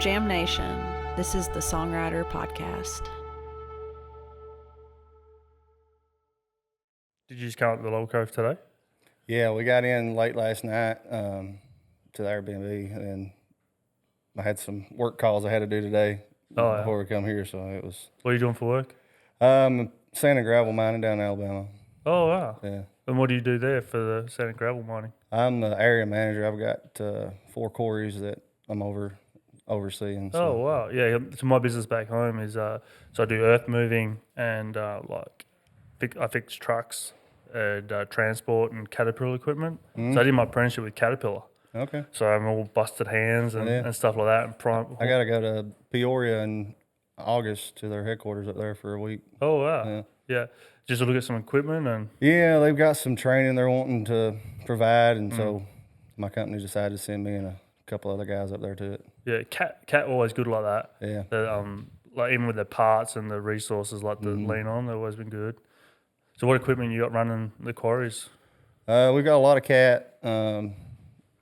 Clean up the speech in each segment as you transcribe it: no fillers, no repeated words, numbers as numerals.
Jam Nation. This is the Songwriter Podcast. Did you just come up to the Lower Cove today? Yeah, we got in late last night to the Airbnb, and I had some work calls I had to do today before we come here, so it was... What are you doing for work? Sand and gravel mining down in Alabama. Oh, wow. Yeah. And what do you do there for the sand and gravel mining? I'm the area manager. I've got 4 quarries that I'm overseeing. So. Oh, wow. Yeah, so my business back home is, so I do earth moving and I fix trucks and transport and Caterpillar equipment. So I did my apprenticeship with Caterpillar. Okay. So I'm all busted hands and stuff like that. And I got to go to Peoria in August to their headquarters up there for a week. Oh, wow. Yeah. Just to look at some equipment and... Yeah, they've got some training they're wanting to provide, and so my company decided to send me and a couple other guys up there to it. Yeah, Cat always good like that. Yeah. Like even with their parts and the resources like to lean on, they've always been good. So what equipment you got running the quarries? We've got a lot of Cat.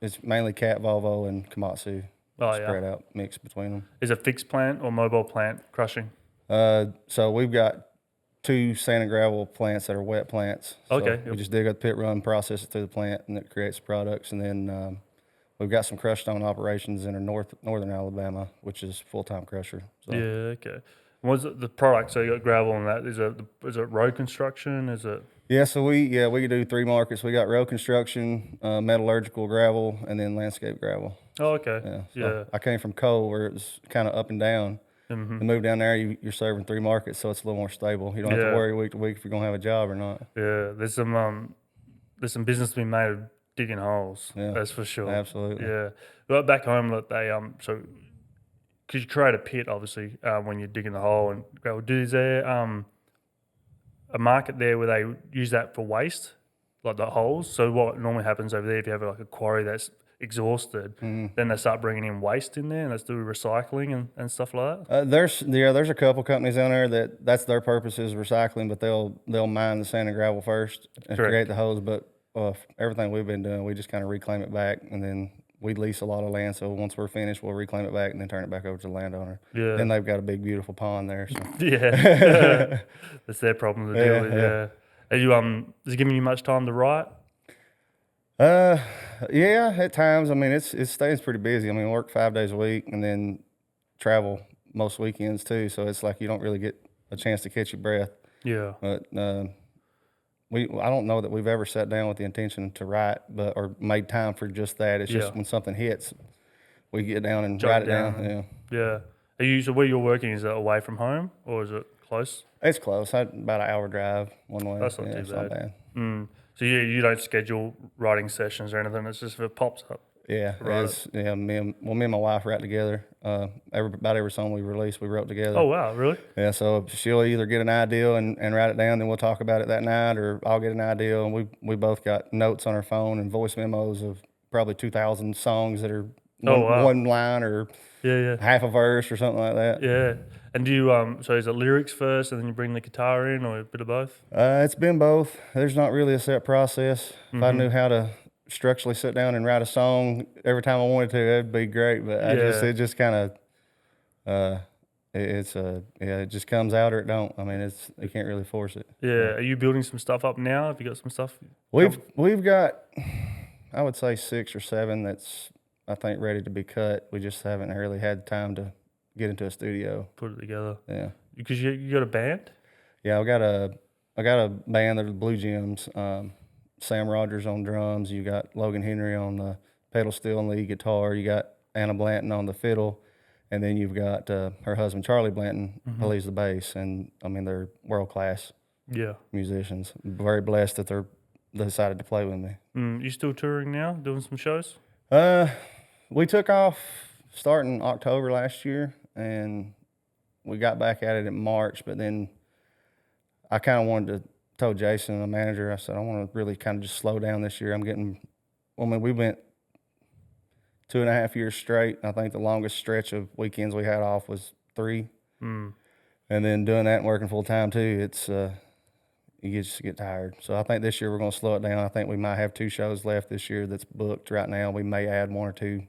It's mainly Cat, Volvo, and Komatsu. Spread out, mixed between them. Is it fixed plant or mobile plant crushing? So we've got 2 sand and gravel plants that are wet plants. So we just dig up the pit run, process it through the plant, and it creates products. And then we've got some crush stone operations in northern Alabama, which is full-time crusher. So. Yeah, okay. What's the product? So you got gravel and that. Is it road construction? Is it? Yeah, so we do 3 markets. We got road construction, metallurgical gravel, and then landscape gravel. Oh, okay. So I came from coal where it was kind of up and down. Mm-hmm. To move down there, you're serving 3 markets, so it's a little more stable. You don't have to worry week to week if you're gonna have a job or not. Yeah, there's some business to be made of digging holes. Yeah, that's for sure. Absolutely. Yeah, but back home, look, they so because you create a pit, obviously, when you're digging the hole and gravel. Is there a market there where they use that for waste, like the holes? So what normally happens over there, if you have like a quarry that's exhausted, then they start bringing in waste in there and let's do recycling and stuff like that. There's a couple companies down there that's their purpose is recycling, but they'll mine the sand and gravel first and create the hose. But everything we've been doing, we just kind of reclaim it back, and then we lease a lot of land. So once we're finished, we'll reclaim it back and then turn it back over to the landowner. Yeah. Then they've got a big, beautiful pond there. So. Yeah, that's their problem to deal with. Yeah. Are you is it giving you much time to write? Yeah, at times. I mean, it stays pretty busy. I mean, work 5 days a week and then travel most weekends too. So it's like you don't really get a chance to catch your breath. Yeah. But I don't know that we've ever sat down with the intention to write, or made time for just that. It's just when something hits, we get down and write it down. Yeah. So where you're working, is it away from home or is it close? It's close. About an hour drive one way. That's not too bad. Not bad. So you don't schedule writing sessions or anything. It's just if it pops up. Yeah, me and my wife write together. About every song we release, we wrote together. Oh wow, really? Yeah, so she'll either get an idea and write it down, then we'll talk about it that night, or I'll get an idea, and we both got notes on our phone and voice memos of probably 2,000 songs that are one line or half a verse or something like that. Yeah. And do you so is it lyrics first and then you bring the guitar in, or a bit of both? It's been both. There's not really a set process. If I knew how to structurally sit down and write a song every time I wanted to, that'd be great. But it just kind of it just comes out or it don't. I mean, you can't really force it. Yeah. Are you building some stuff up now? Have you got some stuff? We've got, I would say 6 or 7 that's I think ready to be cut. We just haven't really had time to get into a studio, put it together. Yeah, because you got a band. Yeah, I got a band. They're the Blue Gems. Sam Rogers on drums. You got Logan Henry on the pedal steel and lead guitar. You got Anna Blanton on the fiddle, and then you've got her husband Charlie Blanton plays the bass. And I mean, they're world class musicians. Very blessed that they decided to play with me. You still touring now, doing some shows? We took off starting October last year, and we got back at it in March. But then I kind of wanted to tell Jason, the manager, I said, I want to really kind of just slow down this year. We went 2.5 years straight. I think the longest stretch of weekends we had off was 3. And then doing that and working full time too, it's you just get tired. So I think this year we're going to slow it down. I think we might have 2 shows left this year that's booked right now. We may add 1 or 2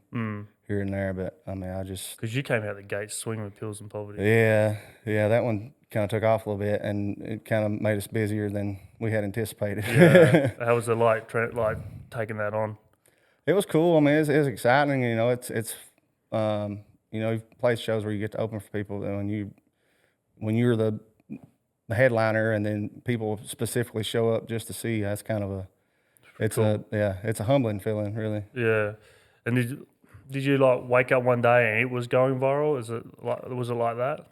here and there, but I mean, because you came out the gate swinging with Pills and Poverty. Yeah, that one kind of took off a little bit, and it kind of made us busier than we had anticipated. Yeah. How was it like taking that on? It was cool. I mean, it's exciting. You know, it's you know, you play shows where you get to open for people, and when you're the headliner, and then people specifically show up just to see you, that's kind of it's a humbling feeling, really. Yeah. And did you like wake up one day and it was going viral? Was it like that?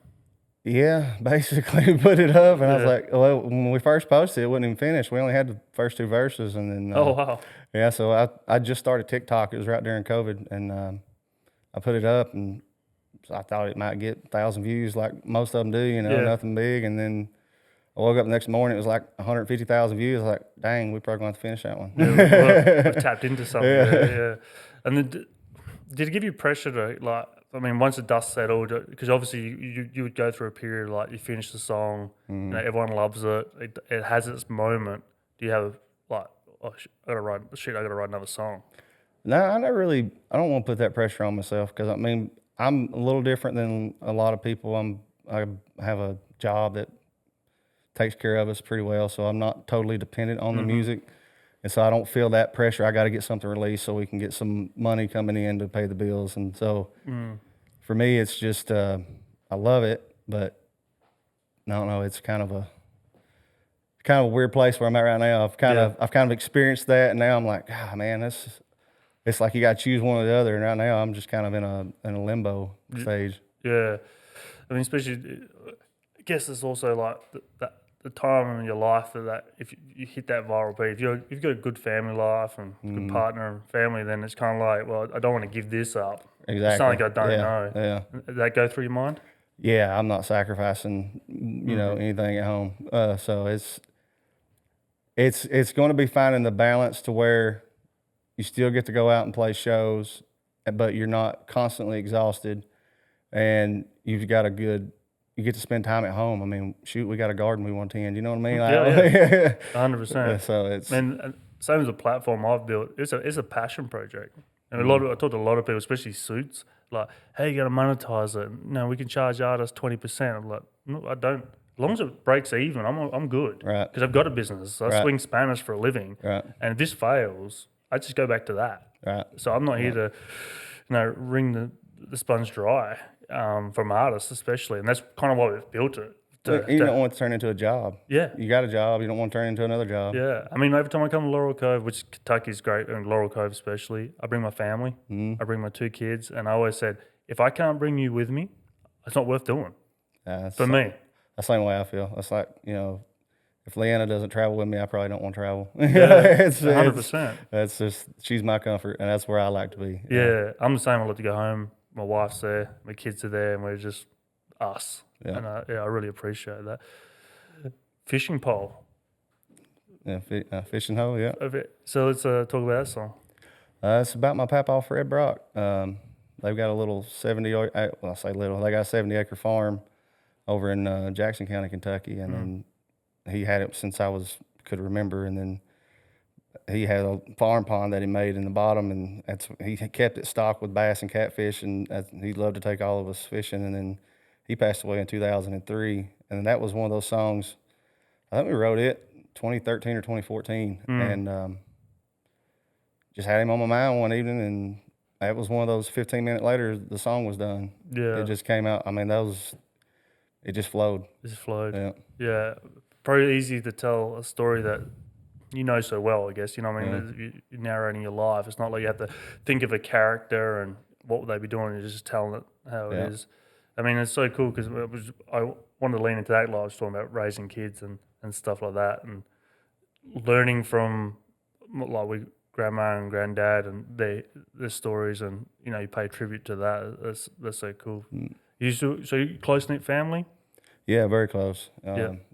Yeah, basically put it up, and I was like, well, when we first posted, it wasn't even finished. We only had the first 2 verses, and then oh wow. Yeah, so I just started TikTok. It was right during COVID, and I put it up, and so I thought it might get 1,000 views like most of them do, you know, nothing big. And then I woke up the next morning, it was like 150,000 views. I was like, dang, we probably going to finish that one. Yeah, we've tapped into something. Yeah. And then did it give you pressure to, like, I mean, once the dust settled, because obviously you would go through a period like you finish the song, you know, everyone loves it, it has its moment. Do you have like, oh, I got to write another song? No, I don't want to put that pressure on myself, because I mean, I'm a little different than a lot of people. I have a job that takes care of us pretty well, so I'm not totally dependent on the music, and so I don't feel that pressure. I got to get something released so we can get some money coming in to pay the bills. And so for me, it's just I love it, but I don't know. It's kind of a weird place where I'm at right now. I've kind of experienced that, and now I'm like, man, it's like you got to choose one or the other. And right now, I'm just kind of in a limbo stage. Yeah, I mean, especially, I guess it's also like the time in your life that if you hit that viral beat, if you've got a good family life and good partner and family, then it's kind of like, well, I don't want to give this up. Exactly. It's not like I don't know. Yeah. Did that go through your mind? Yeah, I'm not sacrificing, you know, anything at home. So it's going to be finding the balance to where you still get to go out and play shows, but you're not constantly exhausted, and you get to spend time at home. I mean, shoot, we got a garden we want to tend. You know what I mean? Yeah, 100%. So it's and same as the platform I've built. It's a passion project, and I talk to a lot of people, especially suits, like, hey, you got to monetize it. No, we can charge artists 20%. I'm like, no, I don't. As long as it breaks even, I'm good. Right. Because I've got a business. So I swing Spanish for a living. Right. And if this fails, I just go back to that. Right. So I'm not here to, wring the sponge dry from artists especially, and that's kind of why we've built it. You don't want to turn into a job. Yeah. You got a job. You don't want to turn into another job. Yeah. I mean, every time I come to Laurel Cove, which Kentucky's great, and Laurel Cove especially, I bring my family. I bring my 2 kids, and I always said, if I can't bring you with me, it's not worth doing for me. That's the same way I feel. It's like, you know, if Leanna doesn't travel with me, I probably don't want to travel. Yeah, it's 100%. That's just, she's my comfort, and that's where I like to be. Yeah, I'm the same. I like to go home. My wife's there, my kids are there, and we're just us. Yeah. And I really appreciate that. Fishing pole. Yeah, fishing hole, yeah. So let's talk about that song. It's about my papa, Fred Brock. They've got a little 70, well, I say little, they got a 70-acre farm over in Jackson County, Kentucky, and then he had it since I could remember, and then he had a farm pond that he made in the bottom, and he kept it stocked with bass and catfish, and he loved to take all of us fishing. And then he passed away in 2003, and that was one of those songs. I think we wrote it 2013 or 2014, and just had him on my mind one evening, and that was one of those 15-minute later, the song was done. Yeah. It just came out. I mean, it just flowed. It just flowed. Yeah. Yeah. Probably easy to tell a story that you know so well, I guess. You know what I mean? You're narrating your life. It's not like you have to think of a character and what would they be doing. You're just telling it how it is. I mean, it's so cool because I wanted to lean into that. Like I was talking about raising kids and stuff like that, and learning from like grandma and granddad and their stories, and you pay tribute to that. That's so cool. So you close knit family? Yeah, very close.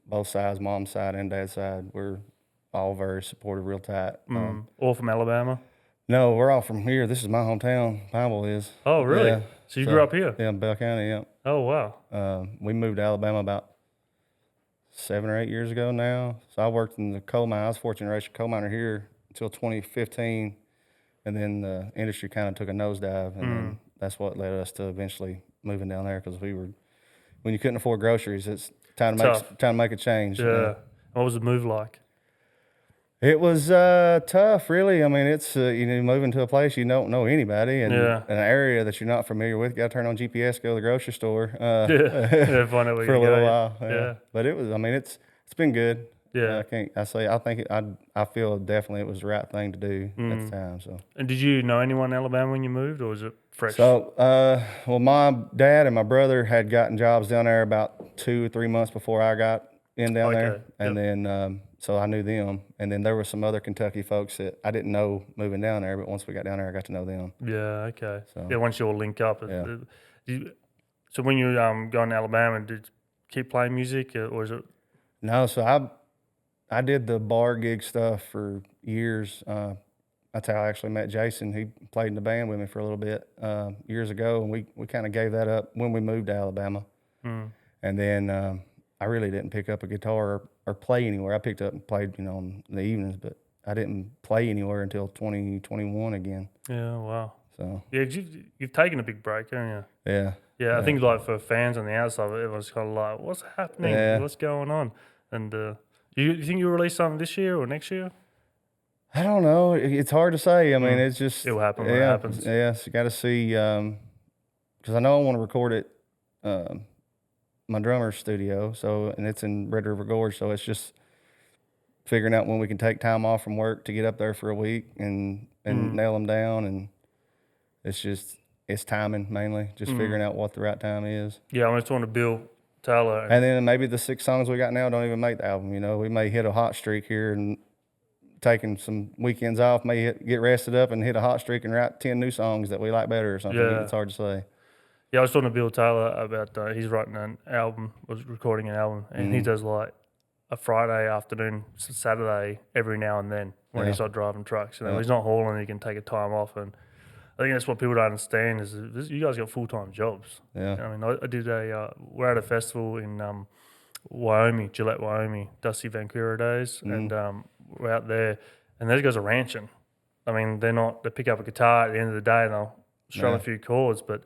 Both sides, mom's side and dad's side, we're all very supportive, real tight. All from Alabama? No, we're all from here. This is my hometown. Pineville is. Oh, really? Yeah. So you grew up here? Yeah, in Bell County. Yeah. Oh, wow. We moved to Alabama about 7 or 8 years ago now. So I worked in the coal mine. I was fortune generation coal miner here until 2015, and then the industry kind of took a nosedive, and then that's what led us to eventually moving down there because when you couldn't afford groceries, it's time to make a change. Yeah. What was the move like? It was tough, really. I mean, it's moving to a place you don't know anybody, and an area that you're not familiar with. You got to turn on GPS, go to the grocery store. Find out where for a you little go. while. Yeah. But it was. I mean, it's been good. Yeah. I feel definitely it was the right thing to do at the time. So. And did you know anyone in Alabama when you moved, or was it fresh? So, well, my dad and my brother had gotten jobs down there about 2 or 3 months before I got in down there, and then so I knew them, and then there were some other Kentucky folks that I didn't know moving down there, but once we got down there, I got to know them. Yeah, okay. So, yeah, once you all link up. Yeah. So when you were going to Alabama, did you keep playing music, or is it? No, so I did the bar gig stuff for years. That's how I actually met Jason. He played in the band with me for a little bit years ago, and we kind of gave that up when we moved to Alabama. And then I really didn't pick up a guitar or play anywhere. I picked up and played, in the evenings, but I didn't play anywhere until 2021 again. Yeah, wow. So yeah, you've taken a big break, haven't you? Yeah. Yeah, I think like for fans on the outside, everyone's kind of like, "What's happening? Yeah. What's going on?" And you think you'll release something this year or next year? I don't know. It's hard to say. I mean, it's just it'll happen when it happens. Yes, you got to see because I know I want to record it. My drummer's studio, and it's in Red River Gorge, so it's just figuring out when we can take time off from work to get up there for a week and nail them down, and it's timing mainly, just figuring out what the right time is. Yeah, I was talking to Bill Taylor, and then maybe the 6 songs we got now don't even make the album. We may hit a hot streak here and taking some weekends off, may get rested up and hit a hot streak and write 10 new songs that we like better or something. Yeah. It's hard to say. Yeah, I was talking to Bill Taylor about he's writing an album, was recording an album, and he does like a Friday afternoon, Saturday every now and then when he's not driving trucks. He's not hauling, he can take a time off. And I think that's what people don't understand is you guys got full-time jobs. Yeah. I mean, I did we're at a festival in Wyoming, Gillette, Wyoming, Dusty Vancouver days, and we're out there, and those guys are ranching. I mean, they pick up a guitar at the end of the day and they'll strum a few chords, but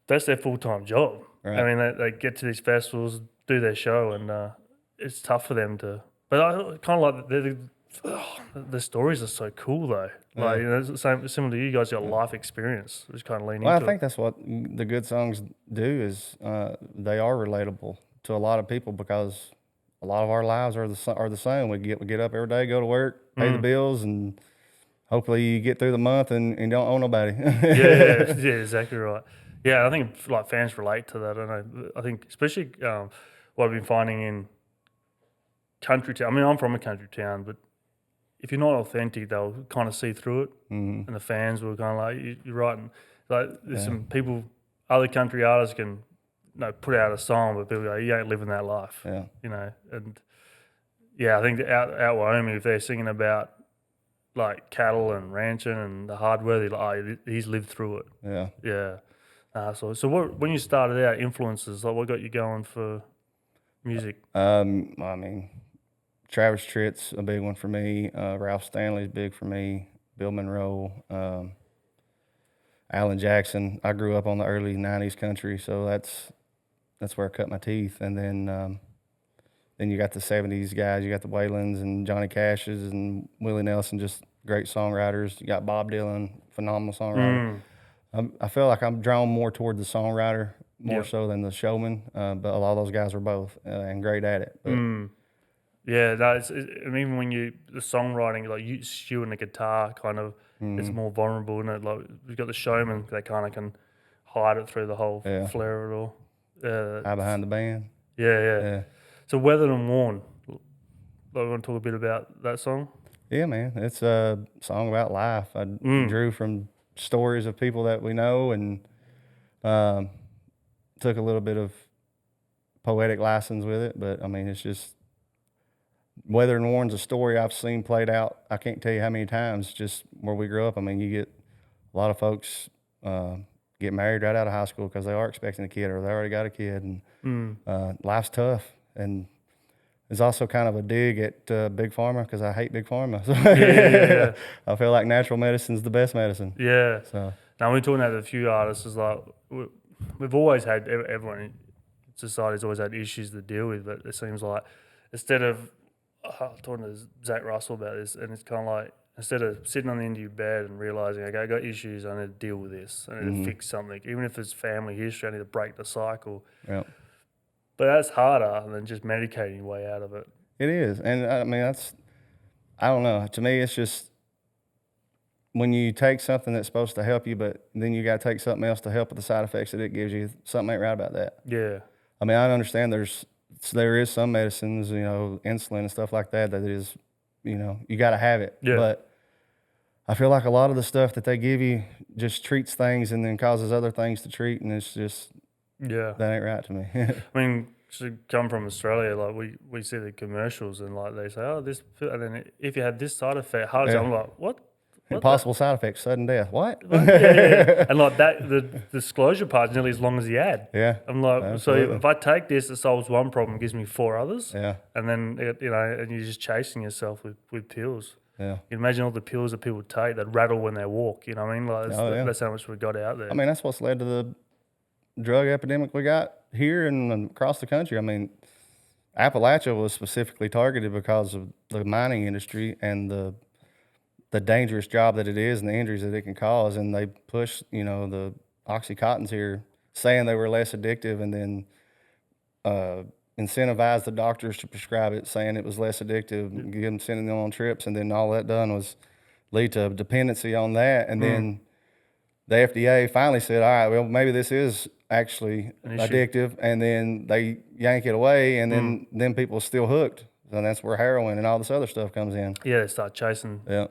that's their full-time job. Right. I mean, they get to these festivals, do their show, and it's tough for them to. But I kind of like the stories are so cool though. Like similar to you guys, your life experience is kind of leaning. Well, I think that's what the good songs do is they are relatable to a lot of people because a lot of our lives are the same. We get up every day, go to work, pay the bills, and hopefully you get through the month and don't owe nobody. yeah, exactly right. Yeah, I think like fans relate to that. I don't know. I think especially what I've been finding in country town. I mean, I'm from a country town, but if you're not authentic, they'll kind of see through it. And the fans will kind of like, you're right. And like there's some people, other country artists can put out a song, but people go, you ain't living that life. Yeah. And I think out Wyoming, if they're singing about like cattle and ranching and the hardware, they're like, he's lived through it. Yeah. Yeah. So what, when you started out, influences, like what got you going for music? I mean, Travis Tritt's a big one for me. Ralph Stanley's big for me. Bill Monroe, Alan Jackson. I grew up on the early '90s country, so that's where I cut my teeth. And then you got the '70s guys. You got the Waylands and Johnny Cashes and Willie Nelson, just great songwriters. You got Bob Dylan, phenomenal songwriter. I feel like I'm drawn more toward the songwriter more so than the showman, but a lot of those guys are both and great at it. But, yeah, and even when the songwriting, like you and the guitar, kind of, it's more vulnerable, isn't it? Like you've got the showman, they kind of can hide it through the whole flair of it all. Hide behind the band. Yeah. So Weathered and Worn, like, we want to talk a bit about that song? Yeah, man, it's a song about life. I drew from stories of people that we know and took a little bit of poetic license with it, but I mean, it's just Weathered and Worn's a story I've seen played out. I can't tell you how many times just where we grew up. I mean, you get a lot of folks get married right out of high school because they are expecting a kid or they already got a kid, and life's tough. And It's also kind of a dig at Big Pharma because I hate Big Pharma. So Yeah. I feel like natural medicine's the best medicine. Yeah. So Now, we're talking about a few artists, is like, we've always had, everyone in society's always had issues to deal with, but it seems like instead of, I was talking to Zach Russell about this, and it's kind of like, instead of sitting on the end of your bed and realizing, okay, I got issues, I need to deal with this, I need to fix something, even if it's family history, I need to break the cycle. yeah. But that's harder than just medicating your way out of it. It is. And I mean, I don't know. To me, it's just when you take something that's supposed to help you, but then you got to take something else to help with the side effects that it gives you, something ain't right about that. Yeah. I mean, I understand there is some medicines, insulin and stuff like that is, you got to have it. Yeah. But I feel like a lot of the stuff that they give you just treats things and then causes other things to treat, and it's just, that ain't right to me. I mean, to come from Australia, like we see the commercials and like they say, oh, this, and then if you had this side effect, heart attack, I'm like, what? Possible side effects, sudden death. What? Yeah. And like that, the disclosure part's nearly as long as the ad. Yeah. I'm like, Absolutely. so if I take this, it solves one problem, gives me 4 others. Yeah. And then, and you're just chasing yourself with pills. Yeah. You can imagine all the pills that people take that rattle when they walk, you know what I mean? Like, that's how much we got out there. I mean, that's what's led to the drug epidemic we got here and across the country. I mean, Appalachia was specifically targeted because of the mining industry and the dangerous job that it is and the injuries that it can cause. And they pushed, the Oxycontins here, saying they were less addictive, and then incentivized the doctors to prescribe it, saying it was less addictive, sending them on trips. And then all that done was lead to dependency on that. And then the FDA finally said, all right, well, maybe this is actually addictive. And then they yank it away, and then people are still hooked. And that's where heroin and all this other stuff comes in. Yeah, they start chasing. Yeah.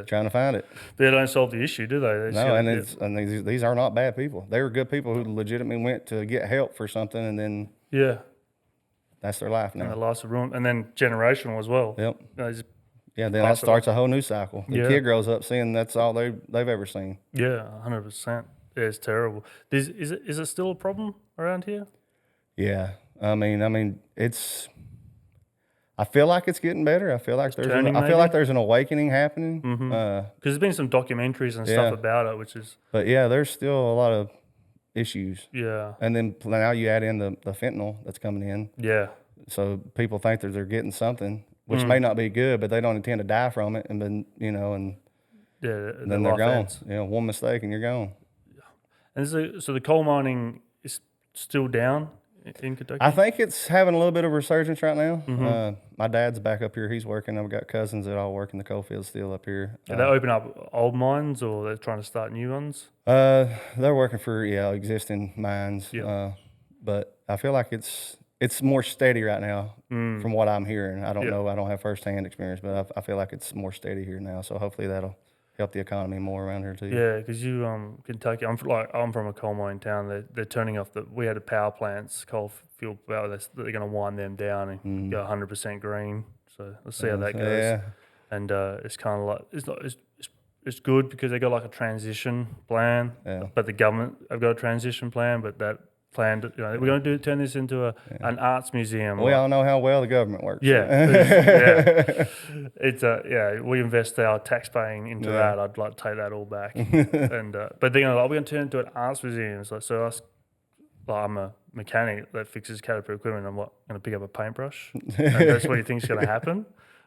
Trying to find it. They don't solve the issue, do they? No, and these are not bad people. They were good people who legitimately went to get help for something, and then that's their life now. And the loss of room, and then generational as well. Yep. Then that starts a whole new cycle. The kid grows up seeing that's all they've ever seen. Yeah, 100%. Yeah, it's terrible. Is it still a problem around here? Yeah, I mean, it's. I feel like it's getting better. I feel like there's an awakening happening. Because there's been some documentaries and stuff about it, which is. But yeah, there's still a lot of issues. Yeah. And then now you add in the fentanyl that's coming in. Yeah. So people think that they're getting something, which may not be good, but they don't intend to die from it, and then and then they're gone. One mistake and you're gone. And so the coal mining is still down in Kentucky? I think it's having a little bit of resurgence right now. My dad's back up here. He's working. I've got cousins that all work in the coal fields still up here. Did they open up old mines, or they're trying to start new ones? They're working for existing mines. Yep. But I feel like it's more steady right now from what I'm hearing. I don't know. I don't have firsthand experience, but I feel like it's more steady here now. So hopefully that'll help the economy more around here too. Yeah, because Kentucky. I'm from a coal mine town. They're turning off we had a power plants, coal fuel power. They're going to wind them down and go 100% green. So let's see how that goes. Yeah. And it's kind of like it's good because they got like a transition plan. Yeah. But the government have got a transition plan, but that plan, we're going to turn this into an arts museum. We all know how well the government works. Yeah, we invest our tax paying into that. I'd like to take that all back. And but then we're going to turn it into an arts museum. I'm a mechanic that fixes Caterpillar equipment. I'm going to pick up a paintbrush. And that's what you think is going to happen.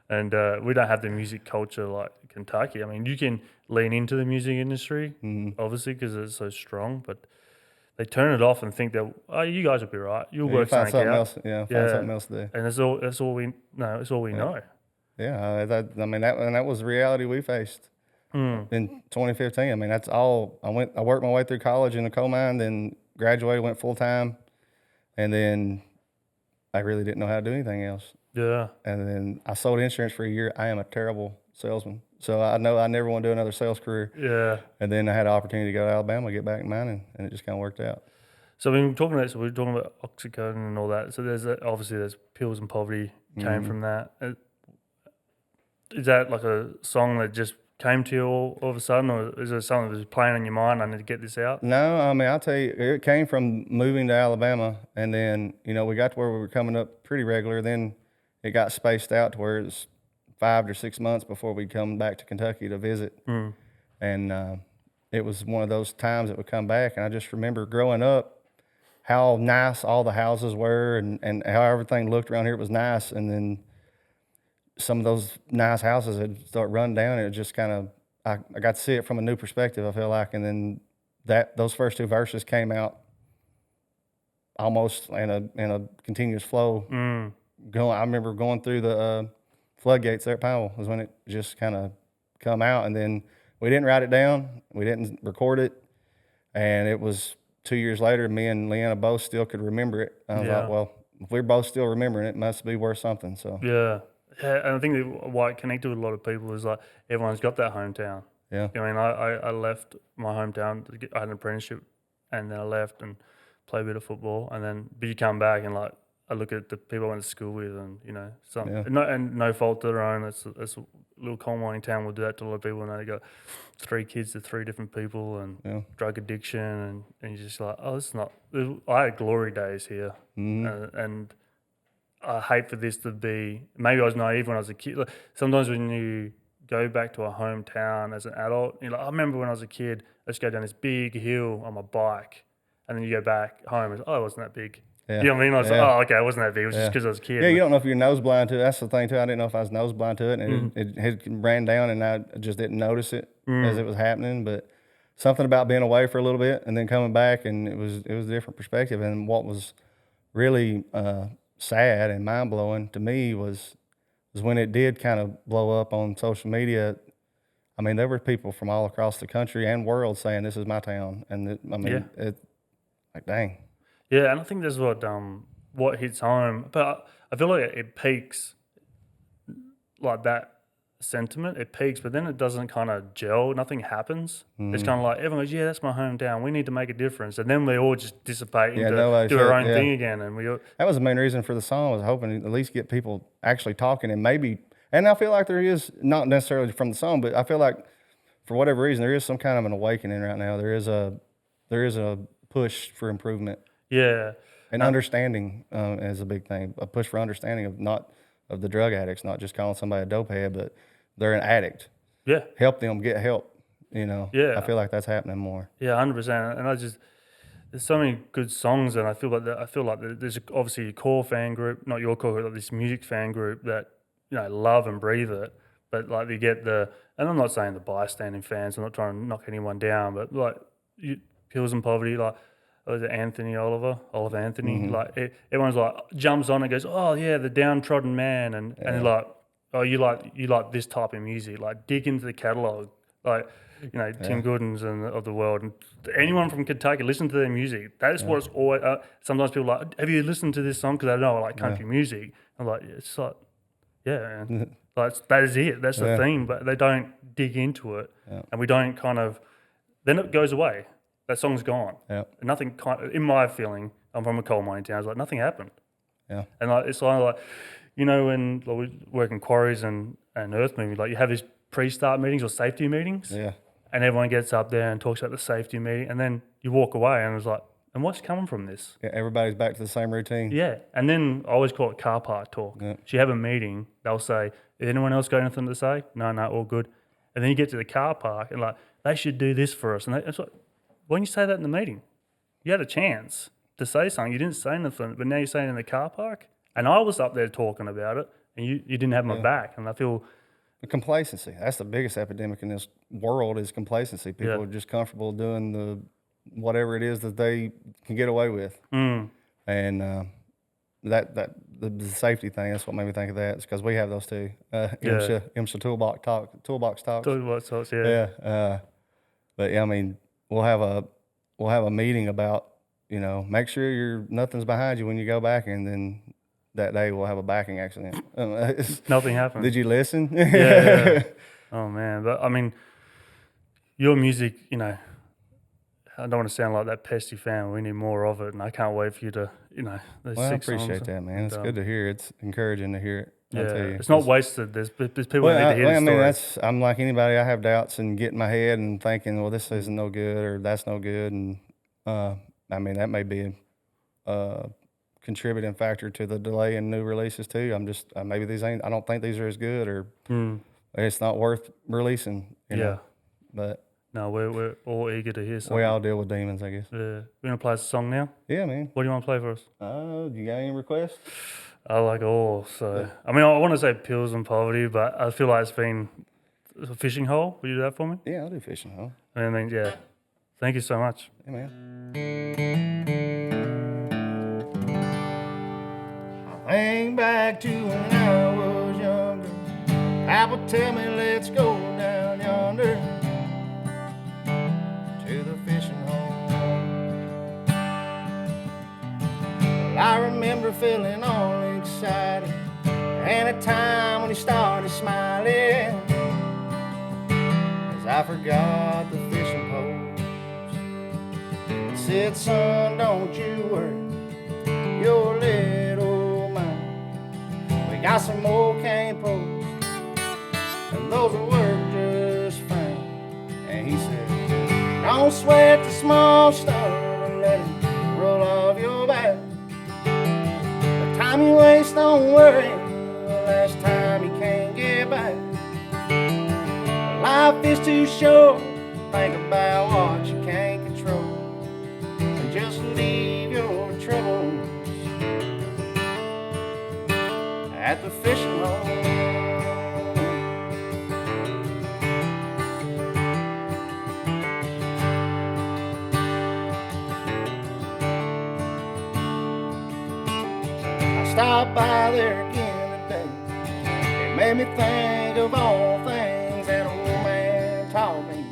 And we don't have the music culture like Kentucky. I mean, you can lean into the music industry, obviously, because it's so strong, but they turn it off and think that, you guys will be right. You'll work something out. Else, find something else to do. And that's all we know. It's all we know. Yeah, that was the reality we faced in 2015. I mean, that's all. I worked my way through college in a coal mine, then graduated, went full time, and then I really didn't know how to do anything else. Yeah. And then I sold insurance for a year. I am a terrible salesman. So I know I never want to do another sales career. Yeah. And then I had an opportunity to go to Alabama, get back in mining, and it just kind of worked out. So we're talking about Oxycontin and all that. So there's Pills and Poverty came from that. Is that like a song that just came to you all of a sudden, or is it something that was playing in your mind? I need to get this out. No, I mean, I'll tell you, it came from moving to Alabama, and then we got to where we were coming up pretty regular. Then it got spaced out to where it was 5 to 6 months before we'd come back to Kentucky to visit. And it was one of those times that would come back. And I just remember growing up, how nice all the houses were and how everything looked around here. It was nice. And then some of those nice houses had start running down, and it just kind of, I got to see it from a new perspective, I feel like. And then those first 2 verses came out almost in a continuous flow. I remember going through the floodgates there at Powell was when it just kind of come out. And then we didn't write it down, we didn't record it, and it was 2 years later, me and Leanna both still could remember it. I was like, well, if we're both still remembering it, it must be worth something. So yeah, and I think that why it connected with a lot of people is like everyone's got that hometown. Yeah. I mean, I left my hometown. I had an apprenticeship, and then I left and played a bit of football, but you come back and like I look at the people I went to school with, and no fault to their own. It's a little coal mining town will do that to a lot of people, and they got 3 kids to 3 different people, and drug addiction, and you're just like, oh, this is not. I had glory days here, and I hate for this to be. Maybe I was naive when I was a kid. Like, sometimes when you go back to a hometown as an adult, you're like, I remember when I was a kid, I just go down this big hill on my bike, and then you go back home and it wasn't that big. Yeah. You know what I mean? I was like, oh, okay, it wasn't that big. It was just because I was a kid. Yeah, you don't know if you're nose blind to it. That's the thing, too. I didn't know if I was nose blind to it, and it ran down, and I just didn't notice it as it was happening. But something about being away for a little bit and then coming back, and it was a different perspective. And what was really sad and mind-blowing to me was when it did kind of blow up on social media. I mean, there were people from all across the country and world saying, this is my town. And it like, dang. Yeah, and I think that's what hits home. But I feel like it peaks like that sentiment. It peaks, but then it doesn't kind of gel. Nothing happens. It's kind of like everyone goes, yeah, that's my hometown. We need to make a difference. And then we all just dissipate into do our own thing again. And that was the main reason for the song, was hoping to at least get people actually talking, and maybe, and I feel like there is, not necessarily from the song, but I feel like for whatever reason, there is some kind of an awakening right now. There is a push for improvement. Yeah. And understanding is a big thing. A push for understanding of the drug addicts, not just calling somebody a dope head, but they're an addict. Yeah. Help them get help, Yeah. I feel like that's happening more. Yeah, 100%. And there's so many good songs, and I feel like there's obviously a core fan group, not your core group, like this music fan group that, love and breathe it. But like you get and I'm not saying the bystanding fans, I'm not trying to knock anyone down, but like Pills and Poverty, like, was it Oliver Anthony? Like everyone's like jumps on and goes, oh yeah, the downtrodden man, and they're like, oh, you like this type of music, like dig into the catalogue, like Tim Goodins of the world, and anyone from Kentucky, listen to their music. That is what it's always. Sometimes people are like, have you listened to this song? Because I know I like country music. I'm like, it's like, yeah, man. Like that is it. That's the theme, but they don't dig into it, and we don't then it goes away. That song's gone. Yeah. Nothing. In my feeling, I'm from a coal mining town. It's like nothing happened. Yeah. And like it's kind of like, when we work in quarries and earth moving, like you have these pre-start meetings or safety meetings. Yeah. And everyone gets up there and talks about the safety meeting, and then you walk away, and it's like, and what's coming from this? Yeah. Everybody's back to the same routine. Yeah. And then I always call it car park talk. Yeah. So you have a meeting. They'll say, "Is anyone else got anything to say?" No, all good. And then you get to the car park, and like they should do this for us, and it's like, why didn't you say that in the meeting? You had a chance to say something. You didn't say anything, but now you're saying it in the car park. And I was up there talking about it, and you didn't have my back. And I feel... Complacency. That's the biggest epidemic in this world, is complacency. People are just comfortable doing whatever it is that they can get away with. And the safety thing, that's what made me think of that. It's because we have those too. IMSA toolbox talks. Toolbox talks, yeah. But yeah, I mean... We'll have a meeting about, make sure nothing's behind you when you go back, and then that day we'll have a backing accident. Nothing happened. Did you listen? Yeah. Oh man, but I mean, your music, I don't want to sound like that pesty fan. We need more of it, and I can't wait for you to, Well, I appreciate that, man. It's good to hear. It's encouraging to hear it. Yeah, it's not wasted. There's people that need to hear the story. I'm like anybody. I have doubts and get in my head and thinking, well, this isn't no good or that's no good. And that may be contributing factor to the delay in new releases too. I'm just maybe these ain't. I don't think these are as good, or it's not worth releasing. You know? But no, we're all eager to hear something. we all deal with demons, I guess. Yeah, we're gonna play a song now. Yeah, man. What do you want to play for us? You got any requests? I like all. So I mean, I want to say Pills and Poverty, but I feel like it's been a fishing hole. Will you do that for me? Yeah, I'll do fishing hole. I mean, yeah. Thank you so much. Yeah, man. I think back to when I was younger. Papa tell me let's go down yonder to the fishing hole. Well, I remember feeling all excited and a time when he started smiling, as I forgot the fishing poles. He said, son, don't you worry your little mind. We got some old cane poles and those will work just fine. And he said, don't sweat the small stuff and let it roll off your back. The time you waste on worrying, the last time you can't get back. Life is too short, think about what you can't control, and just leave your troubles at the fishing hole. Stopped by there again today. It made me think of all things that old man taught me,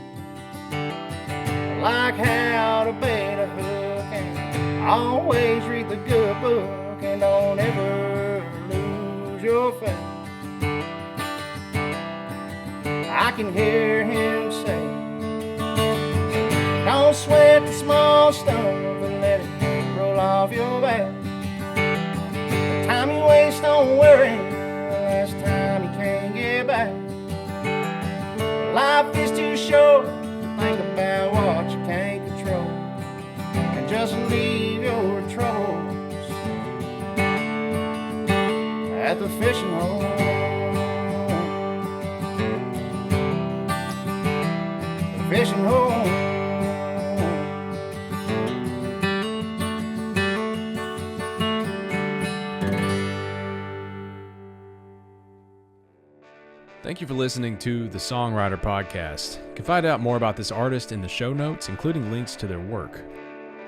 like how to bait a hook and always read the good book and don't ever lose your faith. I can hear him say, don't sweat the small stuff and let it roll off your back. Time you waste on worrying, the last time you can't get back. Life is too short, think about what you can't control, and just leave your troubles at the fishing hole. The fishing hole. Thank you for listening to the Songwriter Podcast. You can find out more about this artist in the show notes, including links to their work.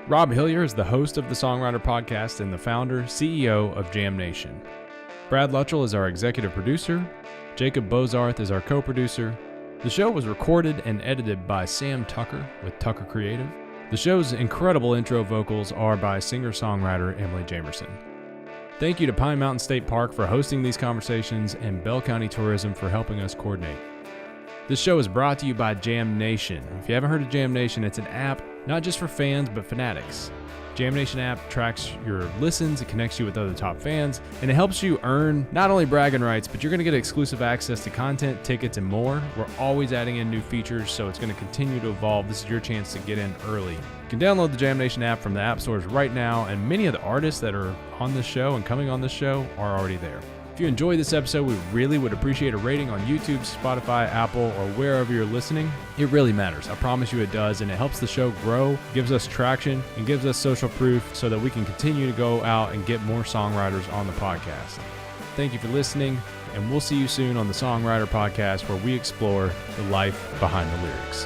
Rob Hillier is the host of the Songwriter Podcast and the founder, CEO of Jam Nation. Brad Luttrell is our executive producer. Jacob Bozarth is our co-producer. The show was recorded and edited by Sam Tucker with Tucker Creative. The show's incredible intro vocals are by singer-songwriter Emily Jamerson. Thank you to Pine Mountain State Park for hosting these conversations and Bell County Tourism for helping us coordinate. This show is brought to you by Jam Nation. If you haven't heard of Jam Nation, it's an app not just for fans, but fanatics. Jam Nation app tracks your listens, it connects you with other top fans, and it helps you earn not only bragging rights, but you're going to get exclusive access to content, tickets, and more. We're always adding in new features, so it's going to continue to evolve. This is your chance to get in early. You can download the Jam Nation app from the app stores right now, and many of the artists that are on this show and coming on this show are already there. If you enjoyed this episode, we really would appreciate a rating on YouTube, Spotify, Apple, or wherever you're listening. It really matters. I promise you it does, and it helps the show grow, gives us traction, and gives us social proof so that we can continue to go out and get more songwriters on the podcast. Thank you for listening, and we'll see you soon on the Songwriter Podcast, where we explore the life behind the lyrics.